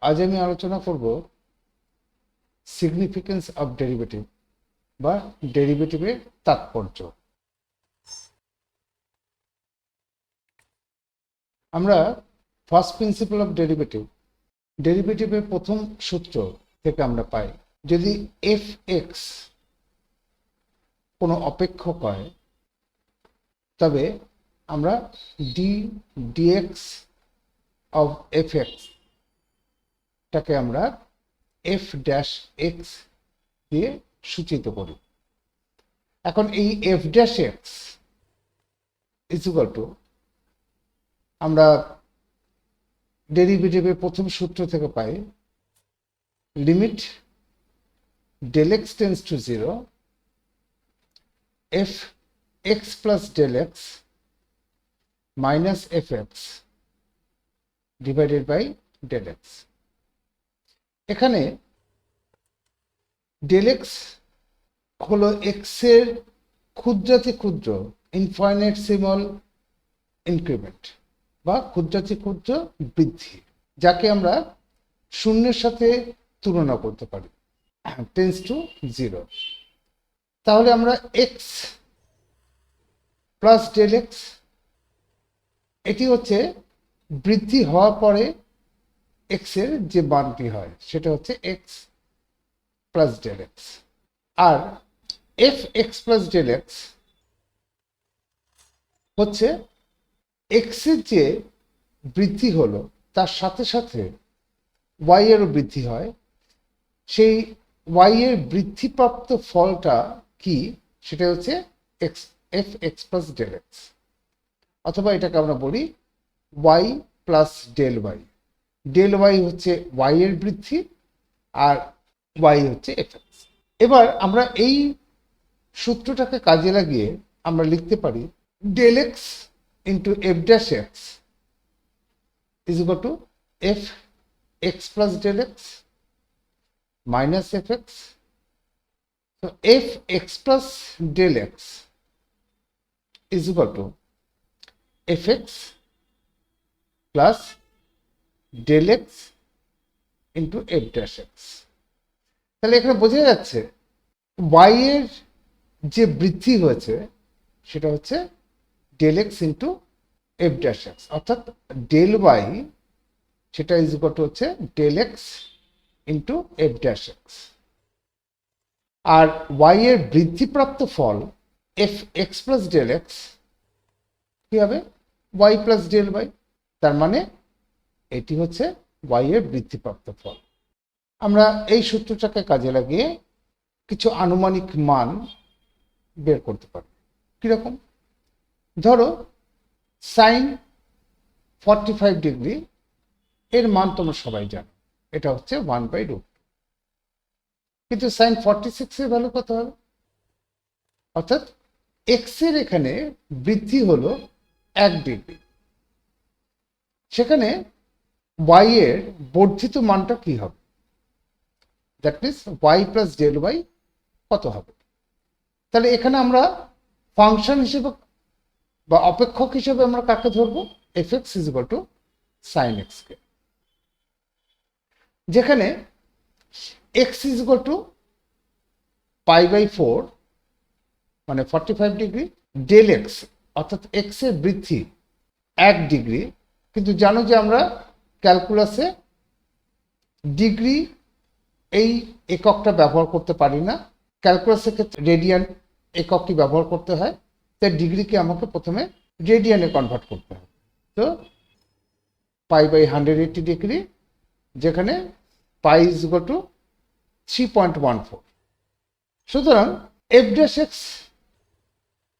আজ আমি আলোচনা করব সিগনিফিকেন্স অফ ডেরিভেটিভ বা ডেরিভেটিভের তাৎপর্য। আমরা ফার্স্ট প্রিন্সিপাল অফ ডেরিভেটিভের প্রথম সূত্র থেকে আমরা পাই, যদি এফ এক্স কোনো অপেক্ষক হয় তবে আমরা ডিএক্স অফ এফ এক্স টাকে আমরা এফ ড্যাশ এক্স দিয়ে সূচিত করি। এখন এই F dash X is equal to আমরা ডেরিভেটিভের প্রথম সূত্র থেকে পাই limit del X tends to 0 F X plus del X minus F X divided by del X. এখানে ডেল এক্স হলো এক্সের ক্ষুদ্রাতি ক্ষুদ্র ইনফাইনাইটেসিমাল ইনক্রিমেন্ট বা ক্ষুদ্রাতি ক্ষুদ্র বৃদ্ধি, যাকে আমরা শূন্যের সাথে তুলনা করতে পারি, টেন্স টু 0। তাহলে আমরা এক্স প্লাস ডেল এক্স, এটি হচ্ছে বৃদ্ধি হওয়ার পরে এক্সের যে মানটি হয় সেটা হচ্ছে এক্স প্লাস ডেল এক্স। আর F X plus del X হচ্ছে এক্সের যে বৃদ্ধি হলো তার সাথে সাথে ওয়াই এরও বৃদ্ধি হয়, সেই ওয়াই এর বৃদ্ধিপ্রাপ্ত ফলটা কি সেটা হচ্ছে X F X plus del X, অথবা এটাকে আমরা বলি Y plus del Y. Del Y হচ্ছে ওয়াই এর বৃদ্ধি আর ওয়াই হচ্ছে এফ এক্স। এবার আমরা এই সূত্রটাকে কাজে লাগিয়ে আমরা লিখতে পারি del X into F dash X is equal to F X plus del X minus F X. তো F X plus del X is equal to F X plus del X into F dash x. তাহলে এখানে বোঝা যাচ্ছে Y এর যে বৃদ্ধি হয়েছে সেটা হচ্ছে del X into F dash X, অর্থাৎ ডেল ওয়াই সেটা ইজ ইকুয়াল টু হচ্ছে del X into F dash X. আর ওয়াই এর বৃদ্ধিপ্রাপ্ত ফল F X plus del X কি হবে ওয়াই প্লাস ডেল ওয়াই। তার মানে এটি হচ্ছে ওয়াই এর বৃদ্ধিপ্রাপ্ত ফল। আমরা এই সূত্রটাকে কাজে লাগিয়ে কিছু আনুমানিক মান বের করতে পারি। কিরকম? ধরো সাইন 45 ডিগ্রি এর মান তোমরা সবাই জানো, এটা হচ্ছে 1/√2। কিন্তু সাইন 46 এর ভ্যালু কত হবে? অর্থাৎ এক্স এর এখানে বৃদ্ধি হলো 1 ডিগ্রি, সেখানে ওয়াই এর বর্ধিত মানটা কি হবে? That means Y plus del Y কত হবে? তাহলে এখানে আমরা ফাংশন হিসেবে বা অপেক্ষক হিসেবে আমরা কাকে ধরবো? F X is equal to sine X কে, যেখানে এক্স ইজ ইকুয়াল টু π/4 মানে 45 ডিগ্রি, ডেল এক্স অর্থাৎ এক্স এর বৃদ্ধি 1 ডিগ্রি। কিন্তু জানো যে আমরা ক্যালকুলাসে ডিগ্রি এই এককটা ব্যবহার করতে পারি না, ক্যালকুলাসের ক্ষেত্রে রেডিয়ান এককটি ব্যবহার করতে হয়, তাই ডিগ্রিকে আমাকে প্রথমে রেডিয়ানে কনভার্ট করতে হবে। তো π/180 ডিগ্রি, যেখানে পাই ইজ ইকুয়াল টু 3.14। সুতরাং F dash X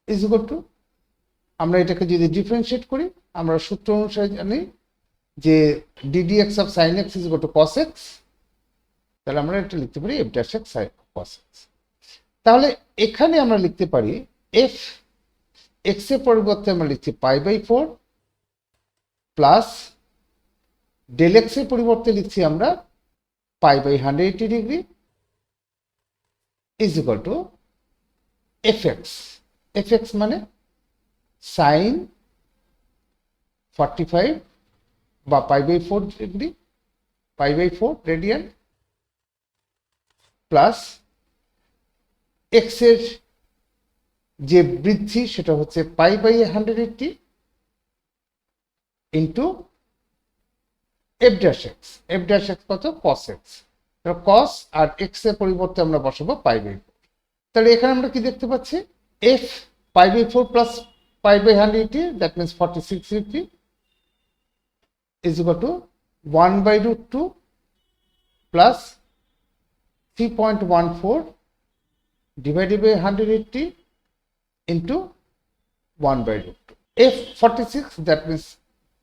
is equal to, আমরা এটাকে যদি ডিফারেন্সিয়েট করি আমরা সূত্র অনুসারে জানি যে d dx of sine X is equal to cos X, তাহলে আমরা এটা লিখতে পারি F dash X cos X. তাহলে এখানে আমরা লিখতে পারি এফ এক্স এর পরিবর্তে আমরা লিখছি π/4 প্লাস ডেল এক্স এর পরিবর্তে লিখছি আমরা π/180 degree is equal to F X. F X মানে সাইন 45 বা π/4 ডিগ্রি π/4 রেডিয়ান প্লাস এক্স এর যে বৃদ্ধি সেটা হচ্ছে π/180 ইন্টু f'(x) কত cos x, cos আর x এর পরিবর্তে আমরা বসাবো π/4। তাহলে এখানে আমরা কি দেখতে পাচ্ছি, f π/4 plus π/180 that means 46 degree is equal to 1/√2 plus 3.14 divided by 180 into 1/√2। f46 that means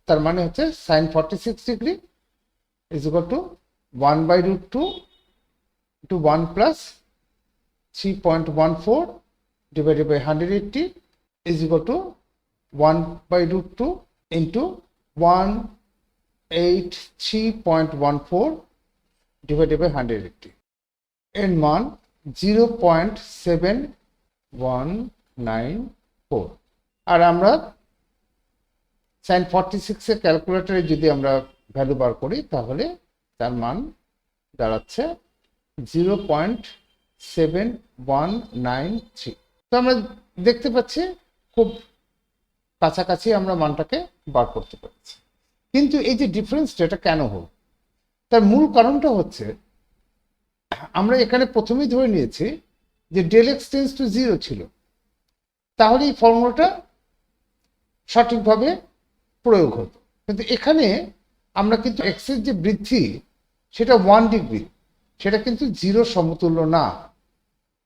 তার মানে হচ্ছে sin 46 degree is equal to 1/√2 into 1 plus 3.14 divided by 180 is equal to 1/√2 into 183.14 divided by 180 এর মান 0.7194। আর আমরা sin 46 এর ক্যালকুলেটরে যদি আমরা value বার করি তাহলে তার মান দাঁড়াচ্ছে 0.7193। তো আমরা দেখতে পাচ্ছি খুব কাছাকাছি আমরা মানটাকে বার করতে পারছি। কিন্তু এই যে ডিফারেন্সটা এটা কেন হলো, তার মূল কারণটা হচ্ছে আমরা এখানে প্রথমেই ধরে নিয়েছি যে del x টেন্ডস টু 0 ছিল, তাহলে এই ফর্মুলাটা সঠিকভাবে প্রয়োগ হতো। কিন্তু এখানে আমরা কিন্তু x এর যে বৃদ্ধি সেটা 1 ডিগ্রি, সেটা কিন্তু 0 সমতুল্য না।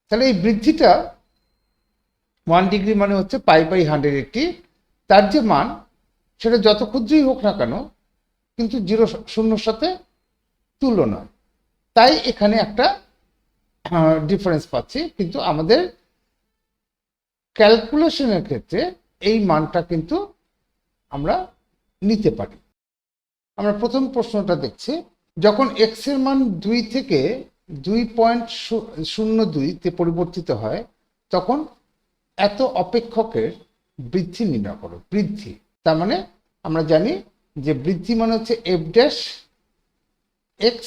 তাহলে এই বৃদ্ধিটা 1 ডিগ্রি মানে হচ্ছে π/180, তার যে মান সেটা যত ক্ষুদ্রই হোক না কেন কিন্তু 0 সাথে তুল্য নয়। তাই এখানে একটা ডিফারেন্স পাচ্ছি, কিন্তু আমাদের ক্যালকুলেশনের ক্ষেত্রে এই মানটা কিন্তু আমরা নিতে পারি। আমরা প্রথম প্রশ্নটা দেখছি, যখন x এর মান 2 থেকে 2.02 তে পরিবর্তিত হয় তখন এত অপেক্ষকের বৃদ্ধি নির্ণয় করো। বৃদ্ধি তার মানে আমরা জানি যে বৃদ্ধি মানে হচ্ছে f'(x)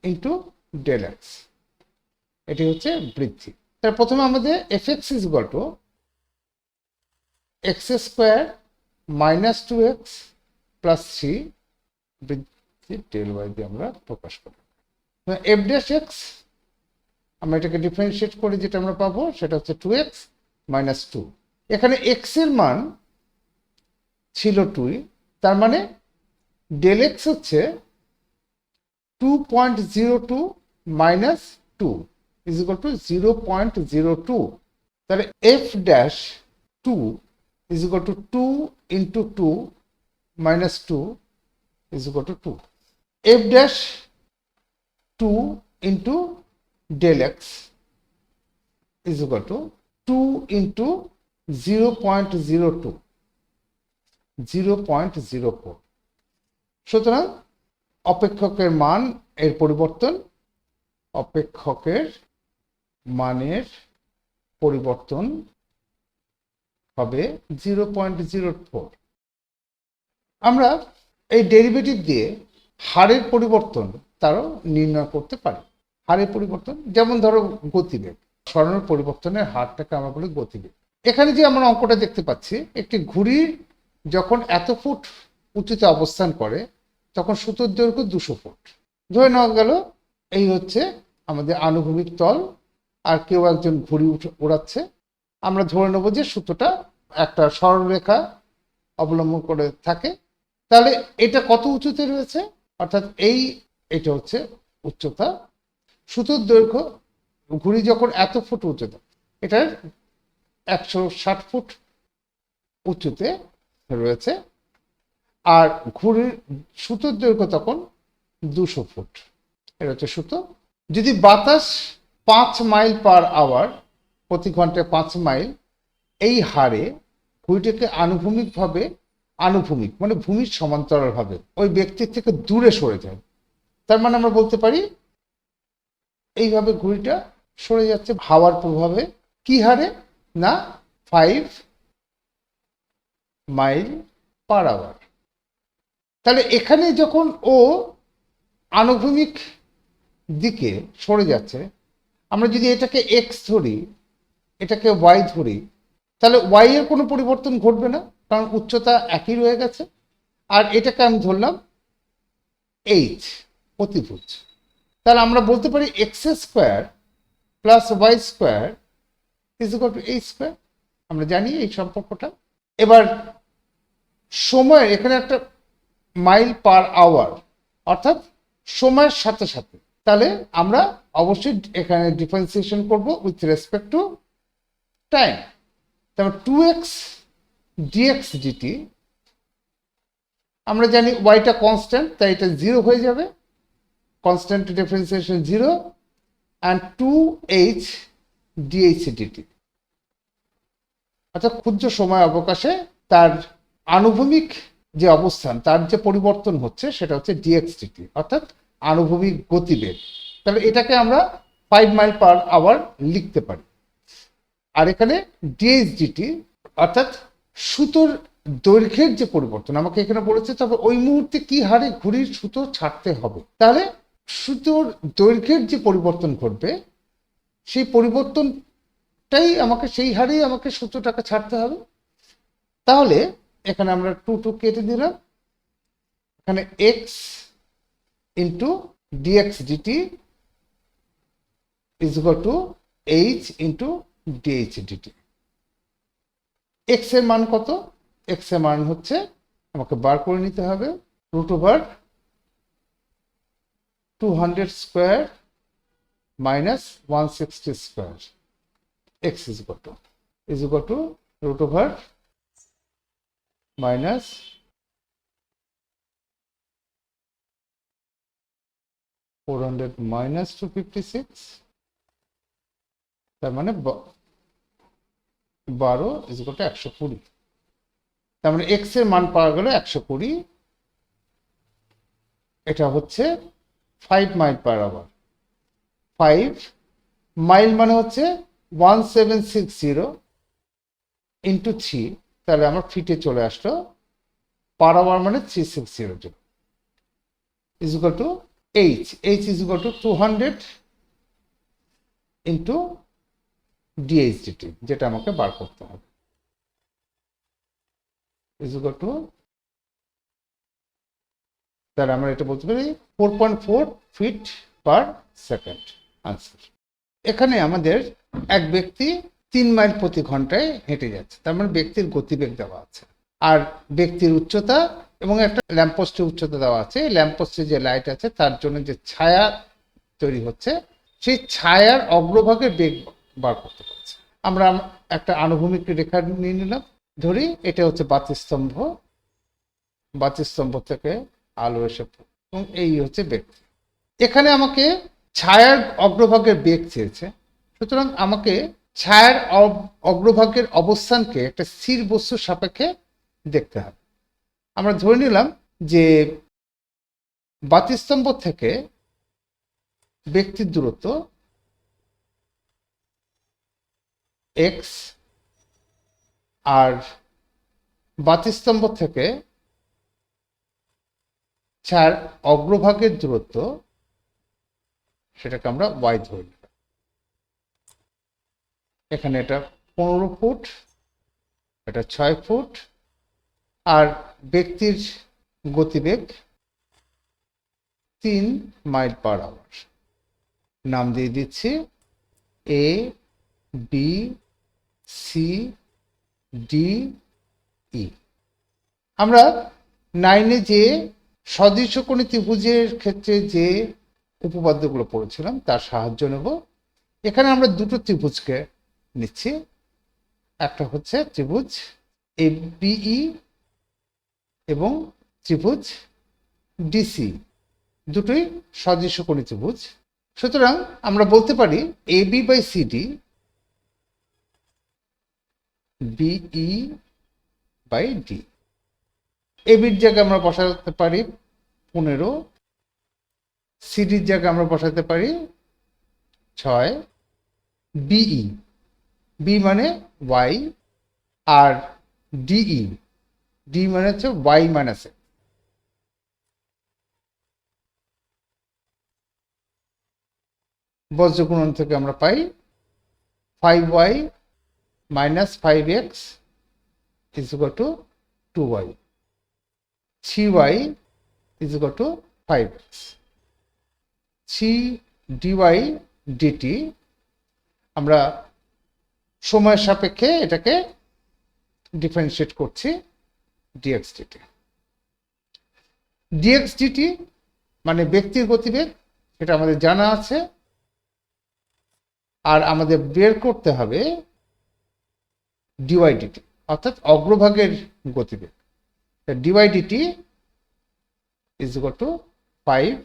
ইন্টু del x, এটি হচ্ছে বৃদ্ধি। তার প্রথমে আমাদের f(x) is equal to x square minus 2x plus 3 বৃদ্ধি del y দিয়ে আমরা প্রকাশ করি। f'(x) আমরা এটাকে ডিফারেন্সিয়েট করে যেটা আমরা পাবো সেটা হচ্ছে 2x মাইনাস 2। এখানে x এর মান ছিল 2, তার মানে del x হচ্ছে 2.02 minus 2 is equal to 0.02। তাহলে f'(2) is equal to 2 into 2 minus 2 is equal to 2। f'(2) into del x is equal to 2 into 0.02 0.04। সুতরাং অপেক্ষকের মান এর পরিবর্তন, অপেক্ষকের মানের পরিবর্তন হবে 0.04। আমরা এই ডেরিভেটিভ দিয়ে হারের পরিবর্তন তারও নির্ণয় করতে পারি। হারের পরিবর্তন যেমন ধরো গতিবেগ, সরণের পরিবর্তনের হারটাকে আমরা বলি গতিবেগ। এখানে যে আমরা অঙ্কটা দেখতে পাচ্ছি, একটি ঘুড়ি যখন এত ফুট উঁচুতে অবস্থান করে তখন সুতোর দৈর্ঘ্য 200 ফুট। ধরে নেওয়া গেল এই হচ্ছে আমাদের আনুভূমিক তল, আর কেউ একজন ঘুড়ি উড়াচ্ছে। আমরা ধরে নেব যে সুতোটা একটা সরলরেখা অবলম্বন করে থাকে। তাহলে এটা কত উঁচুতে রয়েছে, অর্থাৎ এটা হচ্ছে উচ্চতা। সুতোর দৈর্ঘ্য, ঘুড়ি যখন এত ফুট উচ্চতা, এটার 160 ফুট উঁচুতে রয়েছে, আর ঘুড়ির সুতোর দৈর্ঘ্য তখন 200 ফুট। এটা হচ্ছে সুতো। যদি বাতাস 5 মাইল পার আওয়ার, প্রতি ঘন্টায় 5 মাইল, এই হারে ঘুড়িটাকে আনুভূমিক মানে ভূমির সমান্তরাল ভাবে ওই ব্যক্তির থেকে দূরে সরে যায়, তার মানে আমরা বলতে পারি এইভাবে ঘুড়িটা সরে যাচ্ছে হাওয়ার প্রভাবে। কি হারে না 5 মাইল পার আওয়ার। তাহলে এখানে যখন ও আনুভূমিক দিকে সরে যাচ্ছে, আমরা যদি এটাকে এক্স ধরি, এটাকে ওয়াই ধরি, তাহলে ওয়াই এর কোনো পরিবর্তন ঘটবে না, কারণ উচ্চতা একই রয়ে গেছে। আর এটাকে আমি ধরলাম এইচ, অতিভুজ। তাহলে আমরা বলতে পারি X square plus Y square is equal to H square. আমরা জানি এই সম্পর্কটা। এবার সময়ের এখানে একটা মাইল পার আওয়ার, অর্থাৎ সময়ের সাথে সাথে, তাহলে আমরা অবশ্যই এখানে ডিফারেন্সিয়েশন করব উইথ রেসপেক্ট টু টাইম। তারপর 2x dx dt, আমরা জানি ওয়াইটা কনস্ট্যান্ট, তাই এটা 0 হয়ে যাবে, constant differentiation 0, and 2h dh dt, অর্থাৎ ক্ষুদ্র সময় অবকাশে তার আনুভূমিক যে অবস্থান, তার যে পরিবর্তন হচ্ছে সেটা হচ্ছে dx dt, অর্থাৎ আনুভূমিক গতিবেগ। তাহলে এটাকে আমরা 5 মাইল পার আওয়ার লিখতে পারি। আর এখানে dh dt অর্থাৎ সুতোর দৈর্ঘ্যের যে পরিবর্তন, আমাকে এখানে বলেছে তবে ওই মুহূর্তে কি হারে ঘুড়ির সুতো ছাড়তে হবে। তাহলে সুতোর দৈর্ঘ্যের যে পরিবর্তন ঘটবে, সেই পরিবর্তনটাই আমাকে, সেই হারেই আমাকে সুতোটাকে ছাড়তে হবে। তাহলে এখানে আমরা 2 কেটে দিলাম, এখানে X into DX DT is equal to H into DH DT. X এর মান কত? এক্স এর মান হচ্ছে, আমাকে বার করে নিতে হবে, root over 200 square minus 160 square. X is equal to root over minus 400 minus 256, তার মানে 12 ইজ ইকুয়াল টু 120। তার মানে এক্স এর মান পাওয়া গেল 120। এটা হচ্ছে 5 মাইল পার আওয়ার। 5 মাইল মানে হচ্ছে 1760 ইন্টু 3, তাহলে আমার ফিটে চলে আসলো। পার আওয়ার মানে 360 is equal to H. H is equal to 200 into DH DT, যেটা আমাকে বার করতে হবে, ইজ ইকুয়াল টু, তাহলে আমরা এটা বলতে পারি 4.4 ফিট পার সেকেন্ড। আনসার। এখানে আমাদের এক ব্যক্তি 3 মাইল প্রতি ঘন্টায় হেঁটে যাচ্ছে, তার মানে ব্যক্তির গতিবেগ দেওয়া আছে, আর ব্যক্তির উচ্চতা এবং একটা ল্যাম্পপোস্টের উচ্চতা দেওয়া আছে। ল্যাম্পপোস্টে যে লাইট আছে তার জন্য যে ছায়া তৈরি হচ্ছে, সেই ছায়ার অগ্রভাগের বেগ বার করতে পারছে। আমরা একটা আনুভূমিক রেখা নিয়ে নিলাম, ধরি এটা হচ্ছে বাতিস্তম্ভ, বাতিস্তম্ভ থেকে আলো এসে, এবং এই হচ্ছে ব্যক্তি। এখানে আমাকে ছায়ার অগ্রভাগের বেগ চেয়েছে, সুতরাং আমাকে ছায়ার অগ্রভাগের অবস্থানকে একটা স্থির বস্তুর সাপেক্ষে দেখতে হবে। আমরা ধরে নিলাম যে বাতিস্তম্ভ থেকে ব্যক্তির দূরত্ব এক্স, আর বাতিস্তম্ভ থেকে ছায়ার অগ্রভাগের দূরত্ব, সেটাকে আমরা ওয়াই ধরে নিলাম। এখানে এটা 15 ফুট, এটা 6 ফুট, আর ব্যক্তির গতিবেগ 3 মাইল পার আওয়ার। নাম দিয়ে দিচ্ছি এ, বি, সি, ডি, ই। আমরা 9-এ যে সদৃশকোণী ত্রিভুজের ক্ষেত্রে যে উপপাদ্যগুলো পড়েছিলাম তার সাহায্য নেব। এখানে আমরা দুটো ত্রিভুজকে নিচ্ছি, একটা হচ্ছে ত্রিভুজ এবিই এবং ত্রিভুজ ডিসি, দুটোই সদৃশকোণী ত্রিভুজ। সুতরাং আমরা বলতে পারি AB by CD BE by D. এবির জায়গায় আমরা বসাতে পারি 15, সিডির জায়গায় আমরা বসাতে পারি 6, বিই, বি মানে ওয়াই, আর ডিই, ডি মানে হচ্ছে ওয়াই মাইনাস এক্স। বজ্রগুণন থেকে আমরা পাই 5y minus 5x is equal to 2y, 3y is equal to 5x, 3 dy dt আমরা সময়ের সাপেক্ষে এটাকে ডিফারেন্সিয়েট করছি dx dt। dx dt মানে ব্যক্তির গতিবেগ, এটা আমাদের জানা আছে, আর আমাদের বের করতে হবে dy dt অর্থাৎ অগ্রভাগের গতিবেগ। dy dt is equal to 5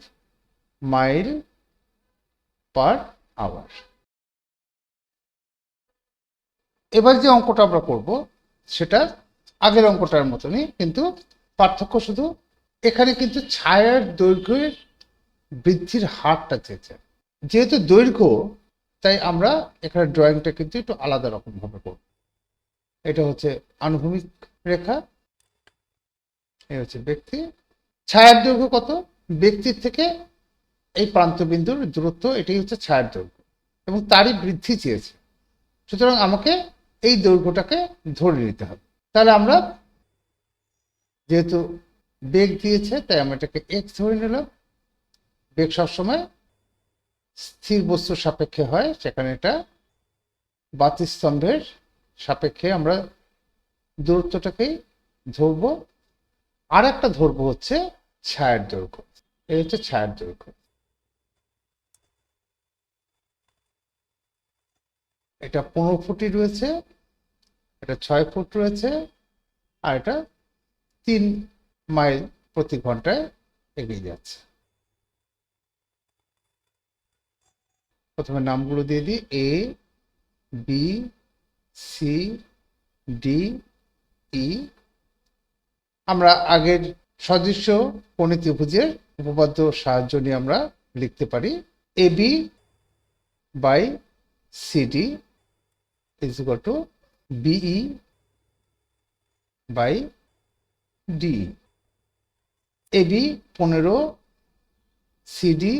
mile per hour. এবার যে অঙ্কটা আমরা করব সেটা আগের অঙ্কটার মতনই, কিন্তু পার্থক্য শুধু এখানে কিন্তু ছায়ার দৈর্ঘ্যের বৃদ্ধির হারটা চেয়েছে। যেহেতু দৈর্ঘ্য, তাই আমরা এখানে ড্রয়িংটা কিন্তু একটু আলাদা রকম ভাবে করব। এটা হচ্ছে আনুভূমিক রেখা, এই হচ্ছে ব্যক্তি। ছায়ার দৈর্ঘ্য কত? ব্যক্তির থেকে এই প্রান্তবিন্দুর দূরত্ব, এটাই হচ্ছে ছায়ার দৈর্ঘ্য, এবং তারই বৃদ্ধি চেয়েছে। সুতরাং আমাকে এই দৈর্ঘ্যটাকে ধরে নিতে হবে। তাহলে আমরা যেহেতু বেগ দিয়েছে, তাই আমরা এটাকে এক্স ধরে নিলাম। বেগ সবসময় স্থির বস্তুর সাপেক্ষে হয়, সেখানে এটা বাতিস্তম্ভের সাপেক্ষে আমরা দূরত্বটাকেই ধরব। আর একটা ধরব হচ্ছে ছায়ার দৈর্ঘ্য। এই হচ্ছে ছায়ার দৈর্ঘ্য। এটা 15 ফুটই রয়েছে, এটা 6 ফুট রয়েছে, আর এটা 3 মাইল প্রতি ঘন্টায় এগিয়ে যাচ্ছে। প্রথমে নামগুলো দিয়ে দিই, A B C D E. আমরা আগের সদৃশ্য কোণী ত্রিভুজের উপপাদ্য সাহায্য নিয়ে আমরা লিখতে পারি A B by CD is equal to BE by D. A B 15, CD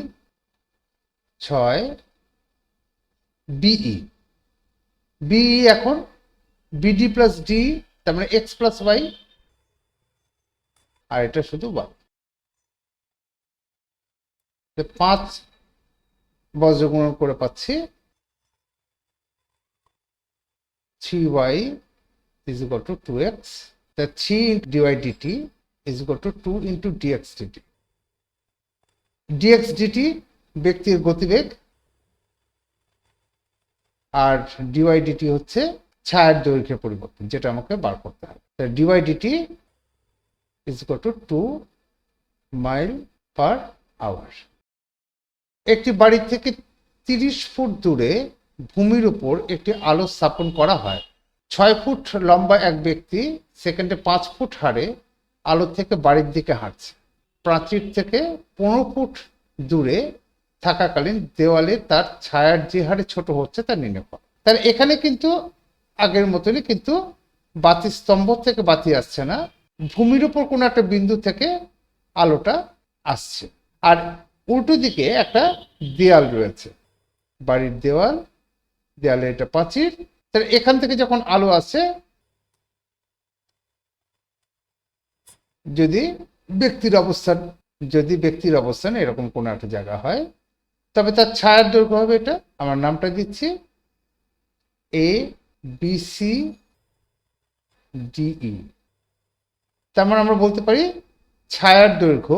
6, BE. BE এখন বিডি প্লাস ডি, তার মানে এক্স প্লাস ওয়াই, আর এটা শুধু ওয়াই। 5 বজ্রগুণন করে পাচ্ছি 3y is equal to 2x, that 3 dy dt is equal to 2 into dx dt. dx dt ব্যক্তির গতিবেগ, আর dy dt হচ্ছে ছায়ার দৈর্ঘ্যের পরিবর্তন, যেটা আমাকে বার করতে হবে। dy dt is equal to 2 mile per hour. একটি বাড়ি থেকে 30 ফুট দূরে ভূমির উপর একটি আলো স্থাপন করা হয়। 6 ফুট লম্বা এক ব্যক্তি সেকেন্ডে 5 ফুট হারে আলো থেকে বাড়ির দিকে হাঁটছে। প্রাচীর থেকে 15 ফুট দূরে থাকাকালীন দেওয়ালে তার ছায়ার যে হারে ছোট হচ্ছে তা নির্ণয় করা। তাহলে এখানে কিন্তু আগের মতনই, কিন্তু বাতি স্তম্ভ থেকে বাতি আসছে না, ভূমির উপর কোনো একটা বিন্দু থেকে আলোটা আসছে। আর উল্টো দিকে একটা দেয়াল রয়েছে, বাড়ির দেওয়াল, দেয়ালে এটা প্রাচীর। তাহলে এখান থেকে যখন আলো আসে, যদি ব্যক্তির অবস্থান এরকম কোনো একটা জায়গা হয়, তবে তার ছায়ার দৈর্ঘ্য হবে এটা। আমার নামটা দিচ্ছি এ বি সি ডিই। তার মানে আমরা বলতে পারি ছায়ার দৈর্ঘ্য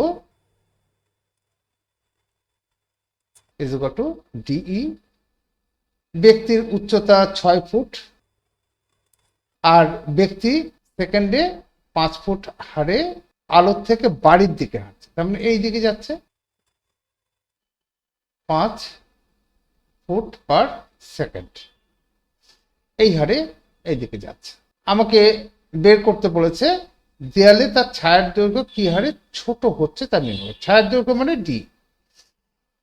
is equal to ডিই। ব্যক্তির উচ্চতা 6 ফুট, আর ব্যক্তি সেকেন্ডে 5 ফুট হারে আলোর থেকে বাড়ির দিকে হাঁটছে, তার মানে এই দিকে যাচ্ছে 5 ফুট পার সেকেন্ড, এই হারে এই দিকে যাচ্ছে। আমাকে বের করতে বলেছে দেয়ালে তার ছায়ার দৈর্ঘ্য কি হারে ছোট হচ্ছে তা নির্ণয়। ছায়ার দৈর্ঘ্য মানে ডি।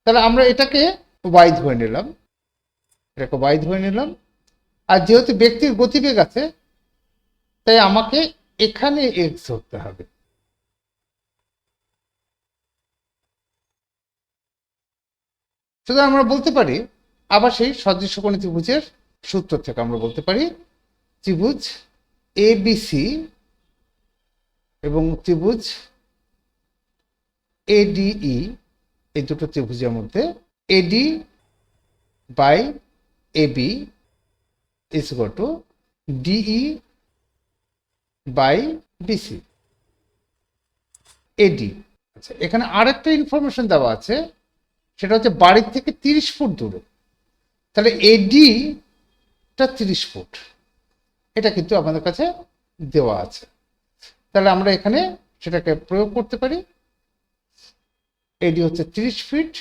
তাহলে আমরা এটাকে ওয়াই ধরে নিলাম, আর যেহেতু ব্যক্তির গতিবেগ আছে, তাই আমাকে এখানে এক্স ধরতে হবে। সুতরাং আমরা বলতে পারি আবার সেই সদৃশ্যকোণী ত্রিভুজের সূত্র থেকে আমরা বলতে পারি ত্রিভুজ এবিসি এবং ত্রিভুজ এডিই, এই দুটো ত্রিভুজের মধ্যে AD by AB is equal to DE by BC. AD, আচ্ছা এখানে আরেকটা ইনফরমেশন দেওয়া আছে, সেটা হচ্ছে বাড়ির থেকে 30 ফুট দূরে, তাহলে এডিটা 30 ফুট, এটা কিন্তু আমাদের কাছে দেওয়া আছে। তাহলে আমরা এখানে সেটাকে প্রয়োগ করতে পারি। এডি হচ্ছে 30 feet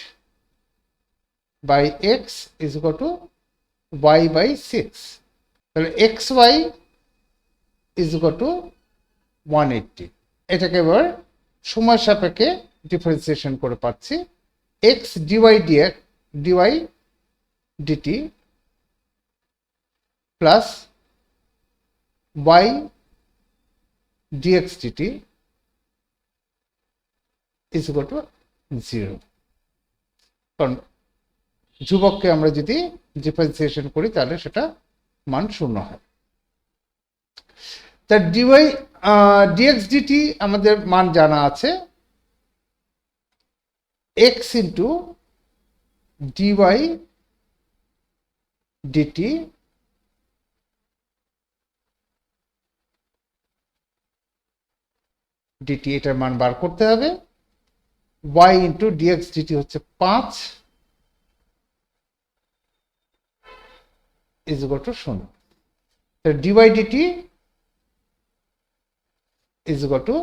by x is equal to y by 6, তাহলে x y is equal to 180। এটাকে এবার সময় সাপেক্ষে ডিফারেন্সিয়েশন করে পাচ্ছি। X dy dy DT plus Y dx DT is equal to 0, কারণ ধ্রুবককে আমরা যদি ডিফারেন্সিয়েশন করি তাহলে সেটা মান 0 হয়। তার ডিওয়াই ডিএক্স ডিটি আমাদের মান জানা আছে, x into dy dt dt, এটার মান বার করতে হবে। y ইন্টু ডিএক্স ডিটি হচ্ছে 5 ইজ ইকুয়াল টু 0, তাহলে dy DT is equal to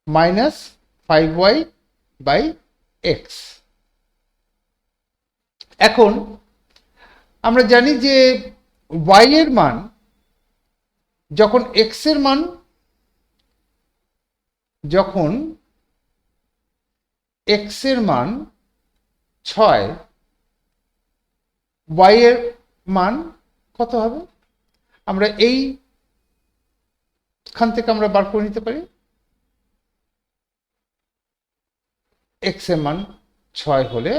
minus 5y by x. এখন আমরা জানি যে y এর মান যখন x এর মান যখন x এর মান 6, y এর মান কত হবে আমরা এইখান থেকে আমরা বার করে নিতে পারি। x এর মান 6 হলে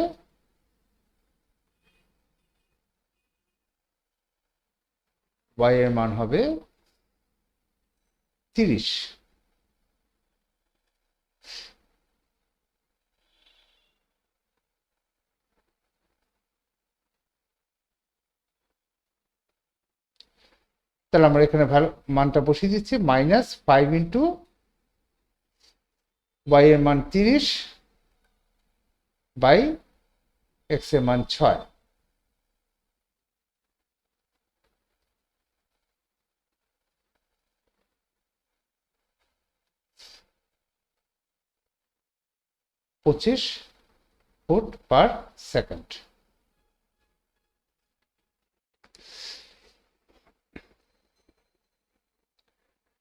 y এর মান হবে 30। তাহলে আমরা এখানে মানটা বসিয়ে দিচ্ছি, মাইনাস 5 ইন্টু y এর মান 30 বাই x এর মান 6, পঁচিশ ফুট পার সেকেন্ড।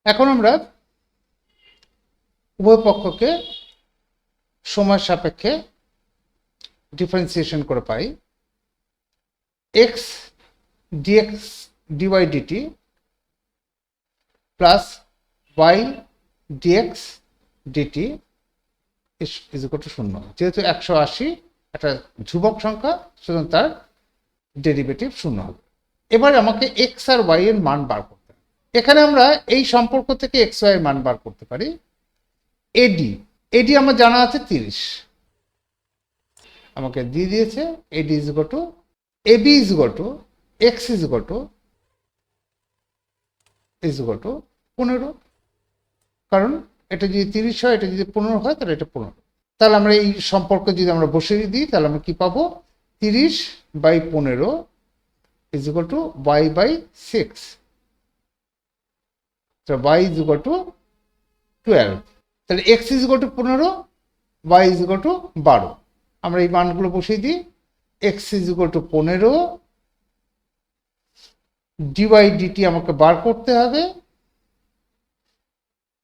এখন আমরা উভয় পক্ষকে সময় সাপেক্ষে ডিফারেন্সিয়েশন করে পাই। X DX DY DT plus Y dx DT is equal to 0, যেহেতু 180 একটা ধ্রুবক সংখ্যা, সুতরাং তার ডেরিভেটিভ 0 হবে। এবার আমাকে এক্স আর ওয়াই এর মান বার করতে হবে। এখানে আমরা এই সম্পর্ক থেকে এক্স ওয়াই এর মান বার করতে পারি। এডি আমার জানা আছে 30, আমাকে দিয়ে দিয়েছে AD is equal to AB is equal to x is equal to 15, কারণ এটা যদি 30 হয়, এটা যদি 15 হয়, তাহলে এটা 15। তাহলে আমরা এই সম্পর্ক যদি আমরা বসিয়ে দিই তাহলে আমরা কি পাবো, 30 by 15 is equal to y by 6, y is equal to 12, তাহলে x is equal to 15, y is equal to 12। আমরা এই মানগুলো বসিয়ে দিই, x is equal to 15, dy dt আমাকে বার করতে হবে,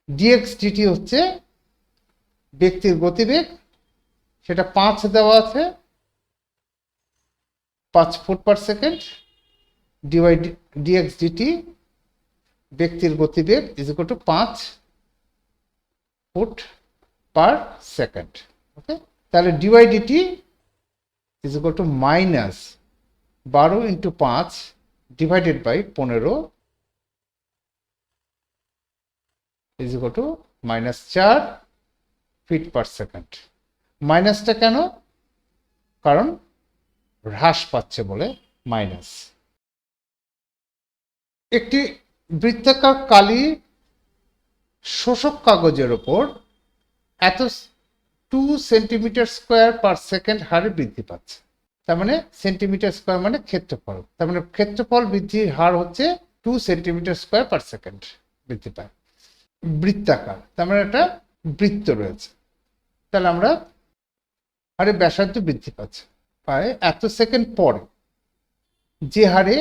ডিএক্স ডিটি হচ্ছে ব্যক্তির গতিবেগ, সেটা 5 দেওয়া আছে, 5 foot per second, DY DX DT ব্যক্তির গতিবেগ is equal to 5 foot per second. Okay, তাহলে dy DT is equal to minus 12 into 5 divided by 15 is equal to -4 feet per second. মাইনাসটা কেন? কারণ হ্রাস পাচ্ছে বলে মাইনাস। একটি বৃত্তাকার কালি শোষক কাগজের ওপর এত 2 সেন্টিমিটার স্কোয়ার পার সেকেন্ড হারে বৃদ্ধি পাচ্ছে। তার মানে সেন্টিমিটার স্কোয়ার মানে ক্ষেত্রফল, তার মানে ক্ষেত্রফল বৃদ্ধির হার হচ্ছে 2 সেন্টিমিটার স্কোয়ার পার সেকেন্ড বৃদ্ধি পায়। বৃত্তাকার তার মানে একটা বৃত্ত রয়েছে, তাহলে আমরা হারে ব্যাসার্ধ বৃদ্ধি পাচ্ছে পায় এত সেকেন্ড পরে যে হারে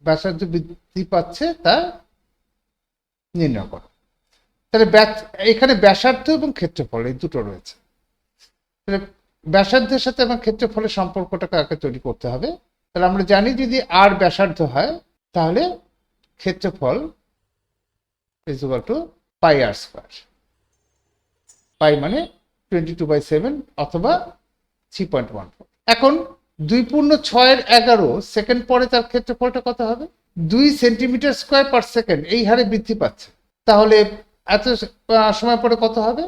ব্যাসার্ধ বৃদ্ধি পাচ্ছে তা নির্ণয় করো। তাহলে এখানে ব্যাসার্ধ এবং ক্ষেত্রফল এই দুটো রয়েছে। তাহলে ব্যাসার্ধের সাথে এবং ক্ষেত্রফলের সম্পর্কটাকে আগে তৈরি করতে হবে। তাহলে আমরা জানি যদি আর ব্যাসার্ধ হয় তাহলে ক্ষেত্রফল is equal to pi R square. Pi মানে 22/7 অথবা 3.14। এখন 2.6 সেকেন্ড পরে তার ক্ষেত্রফলটা কত হবে? 2 সেন্টিমিটার স্কোয়ার পার সেকেন্ড এই হারে বৃদ্ধি পাচ্ছে, তাহলে এত সময় পরে কত হবে?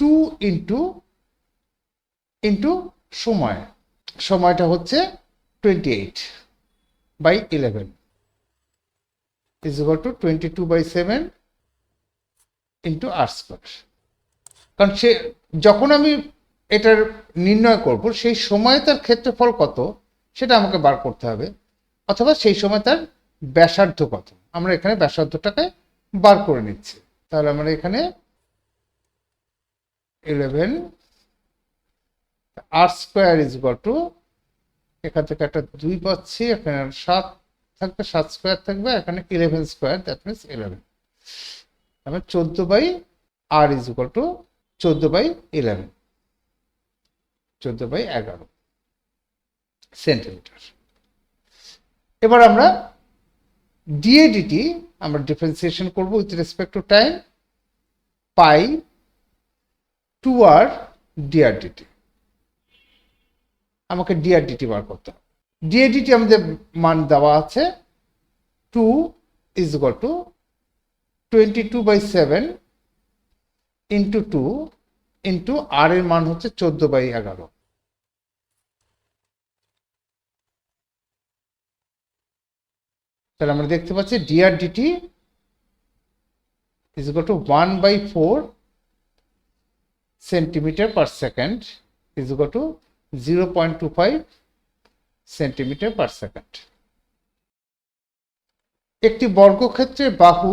2 ইন্টু সময়টা হচ্ছে 28/11 is equal to 22/7 into r square. কারণ সে যখন আমি এটার নির্ণয় করব সেই সময় তার ক্ষেত্রফল কত সেটা আমাকে বার করতে হবে, অথবা সেই সময় তার ব্যাসার্ধ কত, আমরা এখানে ব্যাসার্ধটাকে বার করে নিচ্ছি। তাহলে আমরা এখানে 11 আর স্কোয়ার ইজ ইকুয়াল টু, এখান থেকে একটা 2 পাচ্ছি, এখানে 7 থাকবে, 7 স্কোয়ার থাকবে, এখানে 11 স্কোয়ার, দ্যাট মিনস 11। তাহলে 14/r is equal two 14/11 14/11 centimetre. এবার আমরা ডিএডিটি আমরা ডিফারেন্সিয়েশন করব with respect to time, pi 2r ডিআরডিটি। আমাকে ডিআরডিটি বার করতে হবে। ডিএডিটি আমাদের মান দেওয়া আছে 2 is equal to 22/7 into 2 into R এর মান হচ্ছে 14/11। তাহলে আমরা দেখতে পাচ্ছি DRDT is equal to 1/4 centimetre per second is equal to 0.25 centimetre per second. একটি বর্গক্ষেত্রের বাহু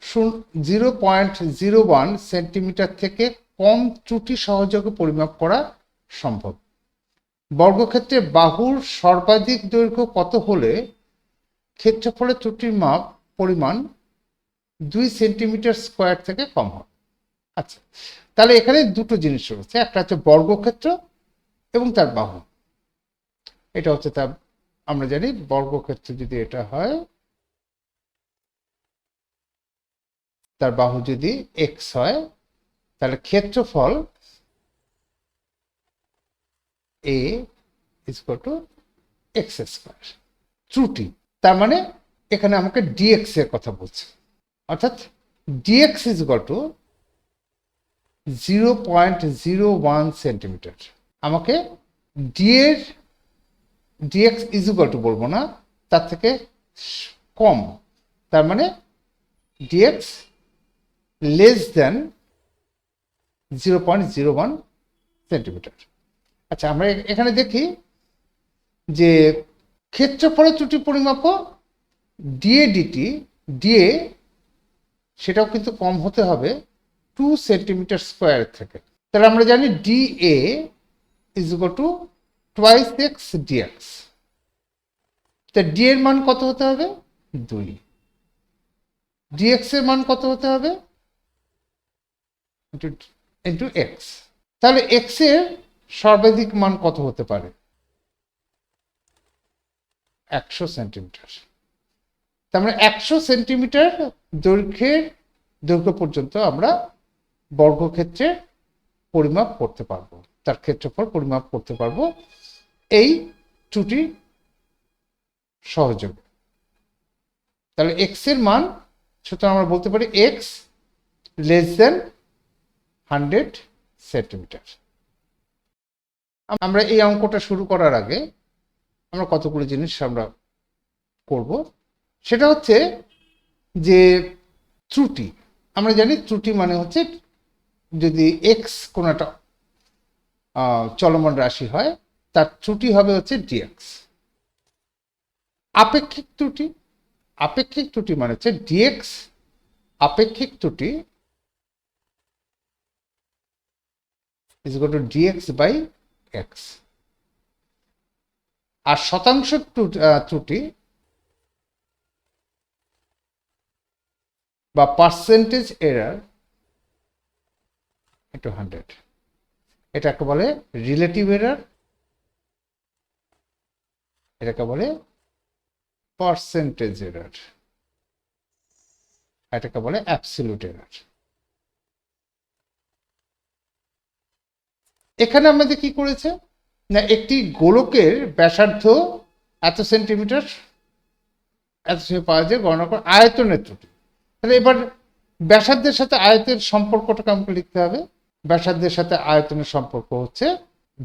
0.01 সেন্টিমিটার থেকে কম ত্রুটি সহযোগে পরিমাপ করা সম্ভব। বর্গক্ষেত্রের বাহুর সর্বাধিক দৈর্ঘ্য কত হলে ক্ষেত্রফলের ত্রুটির পরিমাণ 2 সেন্টিমিটার স্কোয়ার থেকে কম হবে? আচ্ছা, তাহলে এখানে দুটো জিনিস রয়েছে, একটা হচ্ছে বর্গক্ষেত্র এবং তার বাহু। এটা হচ্ছে তার, আমরা জানি বর্গক্ষেত্র যদি এটা হয়, তার বাহু যদি x হয়, তাহলে ক্ষেত্রফল a is equal two x square. ত্রুটি তার মানে এখানে আমাকে dx এর কথা বলছে, অর্থাৎ dx is equal two 0.01 centimetre. আমাকে dx ইজ ইকুয়াল টু বলবো না, তার থেকে কম, তার মানে dx লেস দেন 0.01 সেন্টিমিটার। আচ্ছা, আমরা এখানে দেখি যে ক্ষেত্রফলের ত্রুটি পরিমাপ ডিএডিটি, ডিএ সেটাও কিন্তু কম হতে হবে 2 সেন্টিমিটার স্কোয়ার থেকে। তাহলে আমরা জানি dA is equal to twice x dx. তা ডি এর মান কত হতে হবে? 2। ডিএক্স এর মান কত হতে হবে? Into x. তাহলে এক্স এর সর্বাধিক মান কত হতে পারে? 100 সেন্টিমিটার। তার মানে 100 সেন্টিমিটার দৈর্ঘ্য পর্যন্ত আমরা বর্গক্ষেত্রে পরিমাপ করতে পারবো। তার ক্ষেত্রফল পরিমাপ করতে পারবো এই ত্রুটি সহযোগে। তাহলে এক্স এর মান, সুতরাং আমরা বলতে পারি এক্স লেস দেন 100 সেন্টিমিটার। আমরা এই অঙ্কটা শুরু করার আগে আমরা কতগুলো জিনিস আমরা করব, সেটা হচ্ছে যে ত্রুটি। আমরা জানি ত্রুটি মানে হচ্ছে যদি এক্স কোনো একটা চলমান রাশি হয় তার ত্রুটি হবে হচ্ছে ডিএক্স। আপেক্ষিক ত্রুটি, আপেক্ষিক ত্রুটি মানে হচ্ছে ডিএক্স আপেক্ষিক ত্রুটি is equal to DX by X. আর শতাংশ ত্রুটি বা পার্সেন্টেজ এরার ইনটু 100, এটাকে বলে রিলেটিভ এরার, এটাকে বলে পার্সেন্টেজ এরার, এটাকে বলে অ্যাবসলিউট এরার। এখানে আমাদের কি করেছে না, একটি গোলকের ব্যাসার্ধ এত সেন্টিমিটার, এত সময় পাওয়া যায় গণনা করে আয়তনের ত্রুটি। তাহলে এবার ব্যাসার্ধের সাথে আয়তের সম্পর্কটাকে আমাকে লিখতে হবে। ব্যাসার্ধের সাথে আয়তনের সম্পর্ক হচ্ছে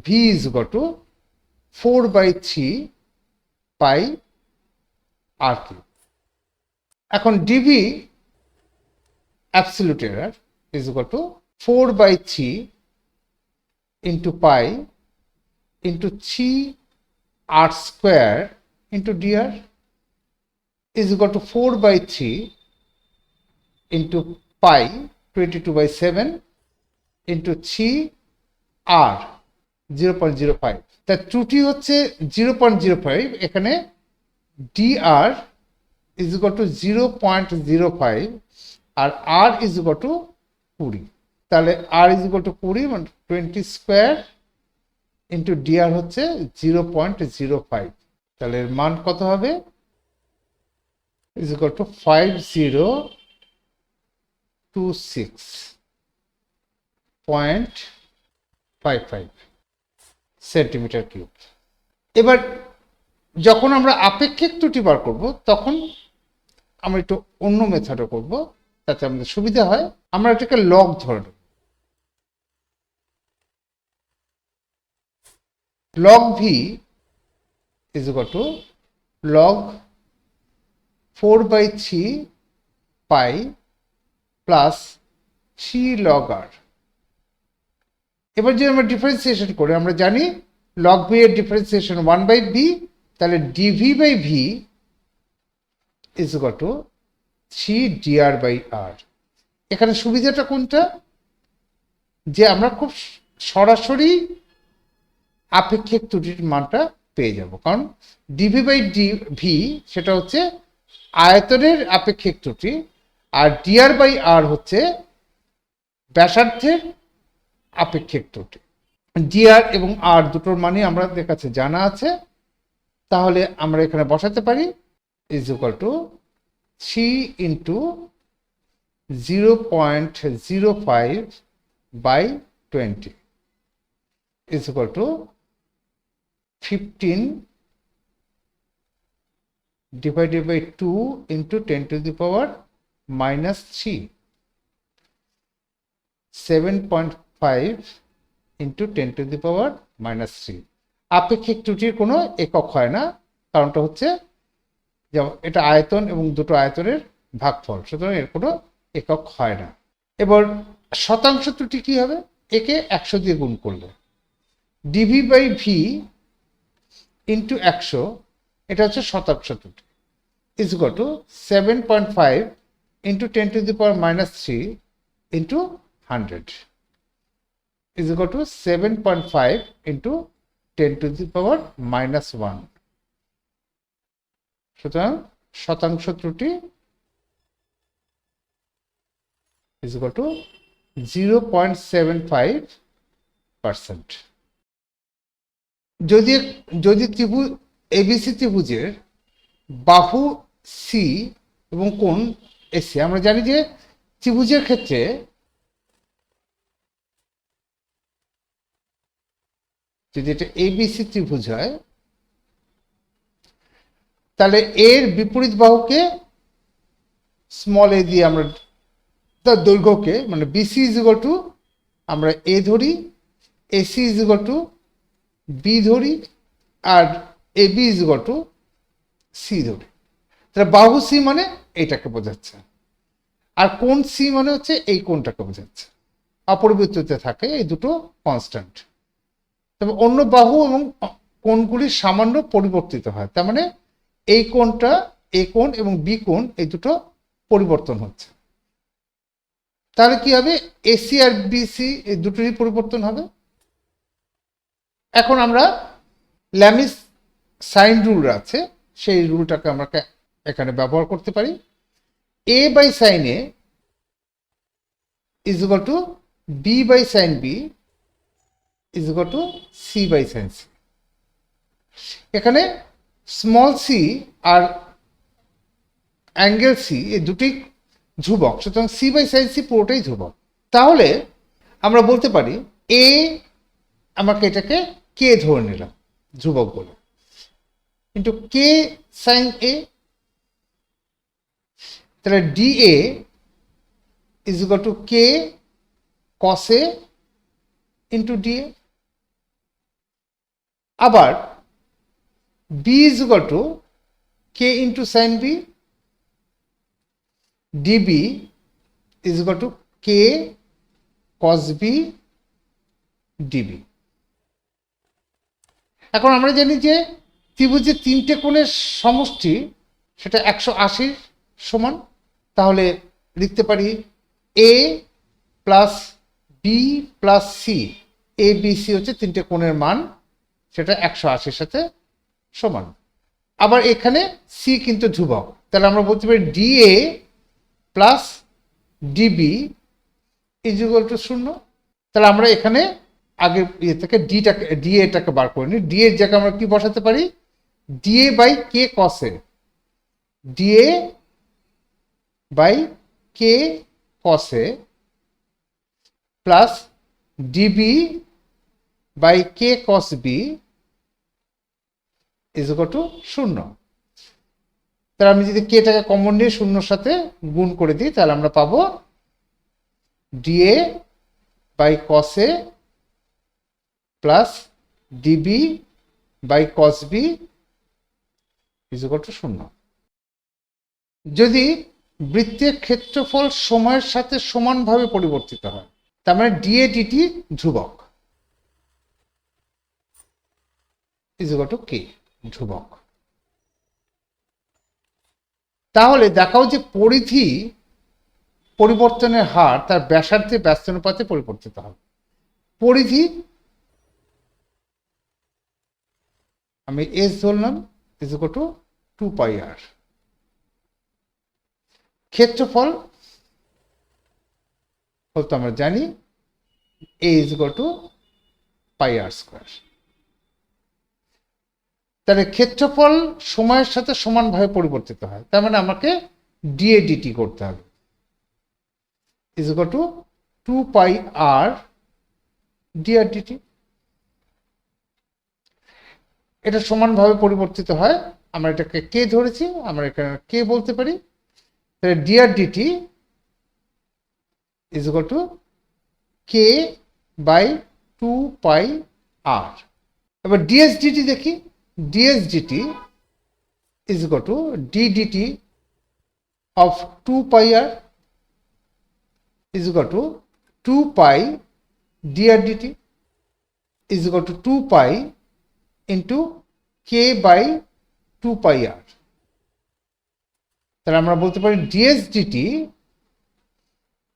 V is equal to 4/3 pi R cube. এখন DV absolute error is equal to 4/3 into pi into 3r square into dr is equal to 4/3 into pi 22/7 into 3r 0.05। তার ত্রুটি হচ্ছে 0.05, এখানে dr is equal to 0.05 R r is equal to 20। তাহলে r is equal to 20 মানে 20 square into dr হচ্ছে 0.05। তাহলে এর মান কত হবে is equal to 5026.55 centimetre cube. এবার যখন আমরা আপেক্ষিক ত্রুটি বার করব তখন আমরা একটু অন্য মেথডে করব, তাতে আমাদের সুবিধা হয়। আমরা এটাকে লগ ধরে নেব। log v is equal to log 4/3 pi plus 3 log r। এবার যদি আমরা ডিফারেন্সিয়েশন করি, আমরা জানি log v এর ডিফারেন্সিয়েশন 1/v, তাহলে dv by v is equal to 3 dr by r। এখানে সুবিধাটা কোনটা, যে আমরা খুব সরাসরি আপেক্ষিক ত্রুটির মানটা পেয়ে যাব, কারণ ডিভি বাই ভি সেটা হচ্ছে আয়তনের আপেক্ষিক ত্রুটি, আর ডিআর বাই আর হচ্ছে ব্যাসার্ধের আপেক্ষিক ত্রুটি। ডিআর এবং আর দুটোর মানে আমাদের কাছে জানা আছে, তাহলে আমরা এখানে বসাতে পারি is equal to 3 into 0.05 by 20 is equal to 15 divided by 2 into 10 to the power minus 3, 7.5 into 10 to the power minus 3। আপেক্ষিক ত্রুটির কোনো একক হয় না, কারণটা হচ্ছে যেমন এটা আয়তন এবং দুটো আয়তনের ভাগফল, সুতরাং এর কোনো একক হয় না। এবার শতাংশ ত্রুটি কি হবে, একে 100 দিয়ে গুণ করলে ডিভি বাই ভি ইন্টু 100, এটা হচ্ছে শতাংশ ত্রুটি, is equal two 7.5 into 10 to the power minus 3 into 100 is equal two 7.5 into 10 to the power minus 1। সুতরাং শতাংশ ত্রুটি ইজ ইকুয়াল টু 0.75%। যদি ত্রিভুজ এবিসি ত্রিভুজের বাহু সি এবং কোণ এসি, আমরা জানি যে ত্রিভুজের ক্ষেত্রে যদি এটা এবিসি ত্রিভুজ হয়, তাহলে এর বিপরীত বাহুকে স্মল এ দিয়ে আমরা তার দৈর্ঘ্যকে মানে বিসি ইজ ইকুয়াল টু আমরা এ ধরি, AC is equal to B ধরি, আর AB is equal to C ধরি। তাহলে বাহু সি মানে এইটাকে বোঝাচ্ছে, আর কোণ সি মানে হচ্ছে এই কোণটাকে বোঝাচ্ছে। অপরিবর্তিত থাকে, এই দুটো কনস্ট্যান্ট। তবে অন্য বাহু এবং কোণগুলি সামান্য পরিবর্তিত হয়, তার মানে এই কোণটা এ কোণ এবং বি কোণ এই দুটো পরিবর্তন হচ্ছে। তাহলে কি হবে, এসি আর বিসি এই দুটোরই পরিবর্তন হবে। এখন আমরা ল্যামিস সাইন রুল আছে, সেই রুলটাকে আমরা এখানে ব্যবহার করতে পারি। A by sine A is equal to B by sine B is equal to C by sine C. এখানে স্মল সি আর অ্যাঙ্গেল সি এই দুটি ধ্রুবক, সুতরাং সি বাই সাইন সি পুরোটাই ধ্রুবক। তাহলে আমরা বলতে পারি এ, আমাকে এটাকে কে ধরে নিলাম ধ্রুবক বলে, কিন্তু কে সাইন এ, তাহলে D A is equal to K cos A into D A. আবার B is equal to K into sine B, DB is equal to K cos B DB. এখন আমরা জানি যে ত্রিভুজের তিনটে কোণের সমষ্টি সেটা 180 সমান। তাহলে লিখতে পারি এ plus B plus C, A B C হচ্ছে তিনটে কোণের মান, সেটা 180 সাথে সমান। আবার এখানে সি কিন্তু ধ্রুবক, তাহলে আমরা বলতে পারি d A plus DB is equal to 0। তাহলে আমরা এখানে আগে ইয়ে থেকে ডি এটাকে বার করে নিই। ডি এর জায়গায় আমরা কি বসাতে পারি, d A by k cos A, d A by k cos A plus dB by k cos B is equal to 0। তাহলে আমি যদি কেটাকে কমন নিয়ে শূন্যর সাথে গুণ করে দিই, তাহলে আমরা পাবো dA by cos A plus dB by cos B is equal to 0। যদি বৃত্তের ক্ষেত্রফল সময়ের সাথে সমানভাবে পরিবর্তিত হয়, তার মানে ডিএ ডিটি ধ্রুবক ইজ ইকুয়াল টু কে ধ্রুবক। তাহলে দেখাও যে পরিধি পরিবর্তনের হার তার ব্যাসার্ধের ব্যস্তানুপাতে পরিবর্তিত হবে। পরিধি আমি এস ধরলাম is equal to 2 pi R. ক্ষেত্রফল বলতে আমরা জানি A is equal to pi R square. তাহলে ক্ষেত্রফল সময়ের সাথে সমানভাবে পরিবর্তিত হয়, তার মানে আমাকে ডিএ ডিটি করতে হবে is equal to 2 pi r dr dt. এটা সমানভাবে পরিবর্তিত হয়, আমরা এটাকে কে ধরেছি, আমরা এখানে কে বলতে পারি। তাহলে DR DT is equal to K by 2 pi R. এবার ডিএস ডিটি দেখি, DS DT is equal to D DT of 2 pi R is equal to 2 pi DR DT is equal to 2 pi into K by 2 pi R. তাহলে আমরা বলতে পারি DS DT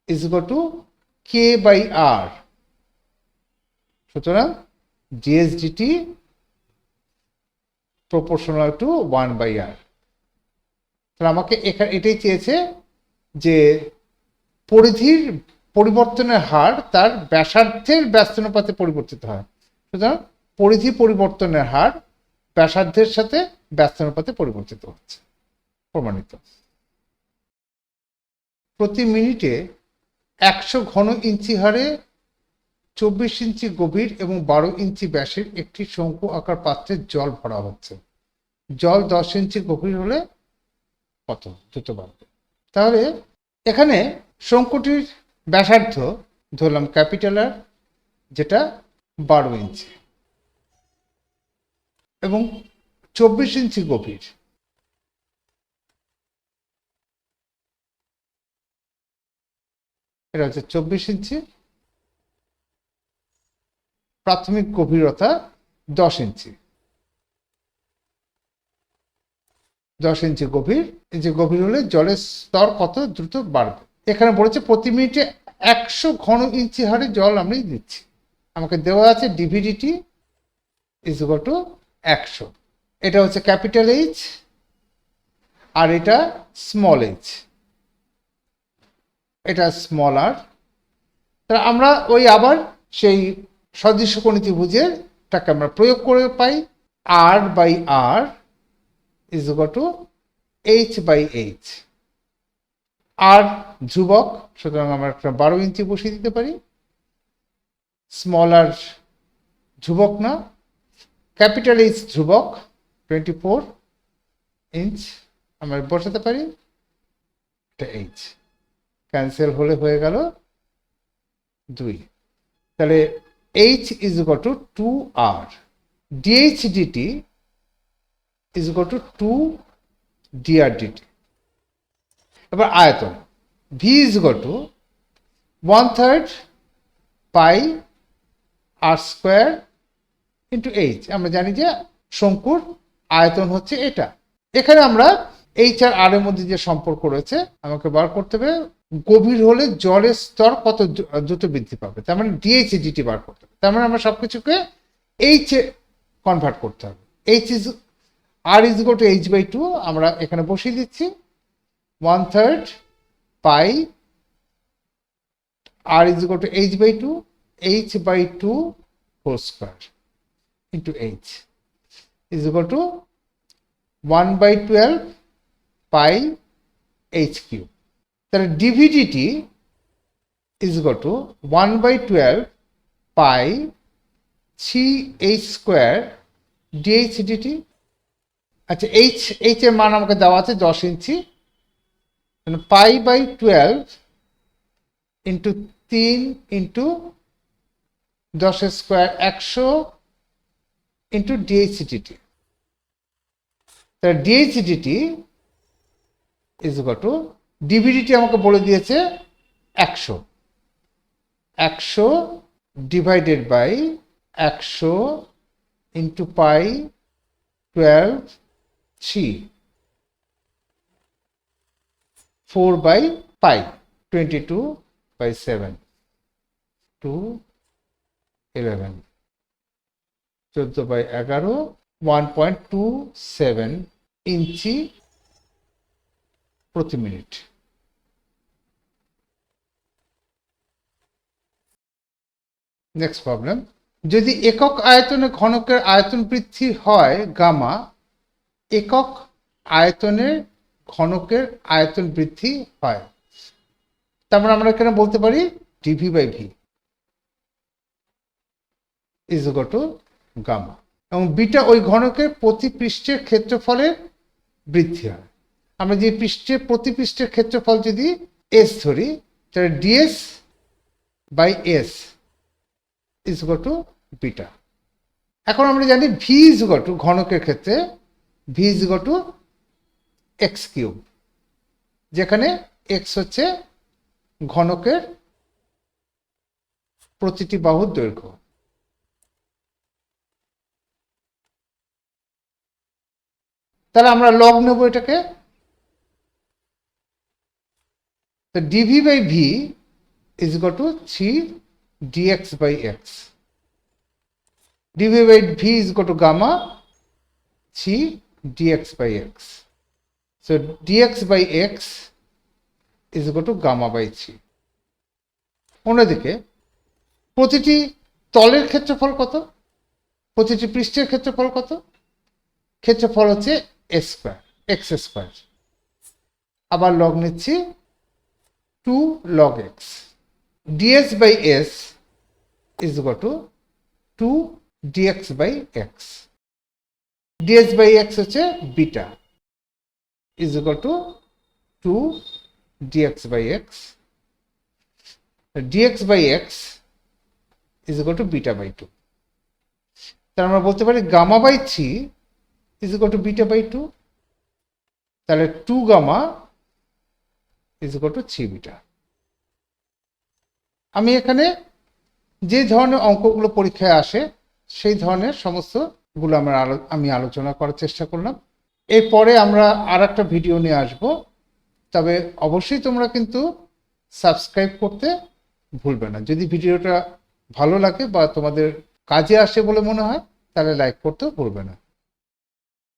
is equal to K by R. সুতরাং DS DT proportional to 1 by R. তাহলে আমাকে এখানে এটাই চেয়েছে যে পরিধির পরিবর্তনের হার তার ব্যাসার্ধের ব্যস্তানুপাতে পরিবর্তিত হয়। সুতরাং পরিধি পরিবর্তনের হার ব্যাসার্ধের সাথে ব্যস্তানুপাতে পরিবর্তিত হচ্ছে। প্রমাণিত। প্রতি মিনিটে 100 ঘন ইঞ্চি হারে 24 ইঞ্চি গভীর এবং 12 ইঞ্চি ব্যাসের একটি শঙ্কু আকার পাত্রে জল ভরা হচ্ছে। জল 10 ইঞ্চি গভীর হলে কত দ্রুত বাড়বে? তাহলে এখানে শঙ্কুটির ব্যাসার্ধ ধরলাম ক্যাপিটাল আর, যেটা 12 ইঞ্চি এবং 24 ইঞ্চি গভীর। এটা হচ্ছে 24 ইঞ্চি, প্রাথমিক গভীরতা 10 ইঞ্চি। 10 ইঞ্চি গভীর, এই যে গভীর হলে জলের স্তর কত দ্রুত বাড়বে? এখানে বলেছে প্রতি মিনিটে 100 ঘন ইঞ্চি হারে জল আমি দিচ্ছি। আমাকে দেওয়া আছে ডিভিডিটি ইজ ইকুয়াল টু 100। এটা হচ্ছে ক্যাপিটাল এইচ আর এটা স্মল এইচ, এটা স্মল আর। তাহলে আমরা ওই আবার সেই সদৃশ্য কোণী ত্রিভুজেরটাকে আমরা প্রয়োগ করে পাই, R by R is equal to H by H. R ধ্রুবক, সুতরাং আমরা একটা 12 ইঞ্চি বসিয়ে দিতে পারি। স্মল আর ধ্রুবক না, ক্যাপিটাল এইচ ধ্রুবক 24 ইঞ্চ আমরা বসাতে পারি। এটা এইচ ক্যান্সেল হলে হয়ে গেল 2। তাহলে h is equal to 2r, dh DT is equal to 2 dr dt। এবার আয়তন V is equal to 1/3 pi R square into h. আমরা জানি যে শঙ্কুর আয়তন হচ্ছে এটা। এখানে আমরা এইচ আর আর এর মধ্যে যে সম্পর্ক রয়েছে আমাকে বার করতে হবে গভীর হলে জলের স্তর কত দ্রুত বৃদ্ধি পাবে, তার মানে ডিএইচ ডিটি বার করতে হবে। তার মানে আমরা সবকিছুকে এইচ এ কনভার্ট করতে হবে। H is R is equal to H by 2 আমরা এখানে বসিয়ে দিচ্ছি। 1/3 pi R is equal to H by 2, H by 2 whole square into H is equal to 1/12 pi H cube. তাহলে DVDT is equal to 1/12 pi 3h square DH DT. আচ্ছা, H এর মান আমাকে দেওয়া আছে 10 inch, pi by 12 into 3 into 10 square 100 into DH DT. তাহলে DH DT is equal to DVDT আমাকে বলে দিয়েছে 100 divided by 100 into pi 12 3 4 by pi 22 by 7 2 11 14 by 11 1.27 inch প্রতি মিনিট। নেক্সট প্রবলেম, যদি একক আয়তনে ঘনকের আয়তন বৃদ্ধি হয় গামা, একক আয়তনের ঘনকের আয়তন বৃদ্ধি হয়, তারপর আমরা এখানে বলতে পারি dV by V is equal to gamma, এবং বিটা ওই ঘনকের প্রতি পৃষ্ঠের ক্ষেত্রফলের বৃদ্ধি হয়। আমরা যে প্রতি পৃষ্ঠের ক্ষেত্রফল যদি এস ধরি, তাহলে dS by S is equal to beta. এখন আমরা জানি ভি ইজ ইকুয়াল টু ঘনকের ক্ষেত্রে V is equal to x cube, যেখানে এক্স হচ্ছে ঘনকের প্রতিটি বাহুর দৈর্ঘ্য। তাহলে আমরা লগ নেব এটাকে। তো dV by V is equal to 3 dx by x, dv by v is equal to gamma 3 dx by x, so dx by x is equal to gamma by 3। অন্যদিকে প্রতিটি তলের ক্ষেত্রফল কত, প্রতিটি পৃষ্ঠের ক্ষেত্রফল কত? ক্ষেত্রফল হচ্ছে এস স্কোয়ার এক্স স্কোয়ার। আবার লগ নিচ্ছি 2 log x, ds by s is equal to 2 dx by X. dx by X হচ্ছে beta, is equal to 2 dx by X. dx by x is equal to beta by 2। তাহলে আমরা বলতে পারি gamma by 3 is equal to beta by 2। তাহলে 2 gamma is equal to 3 beta. আমি এখানে যে ধরনের অঙ্কগুলো পরীক্ষায় আসে সেই ধরনের সমস্তগুলো আমি আলোচনা করার চেষ্টা করলাম। এরপরে আমরা আর একটা ভিডিও নিয়ে আসব, তবে অবশ্যই তোমরা কিন্তু সাবস্ক্রাইব করতে ভুলবে না। যদি ভিডিওটা ভালো লাগে বা তোমাদের কাজে আসে বলে মনে হয় তাহলে লাইক করতেও ভুলবে না।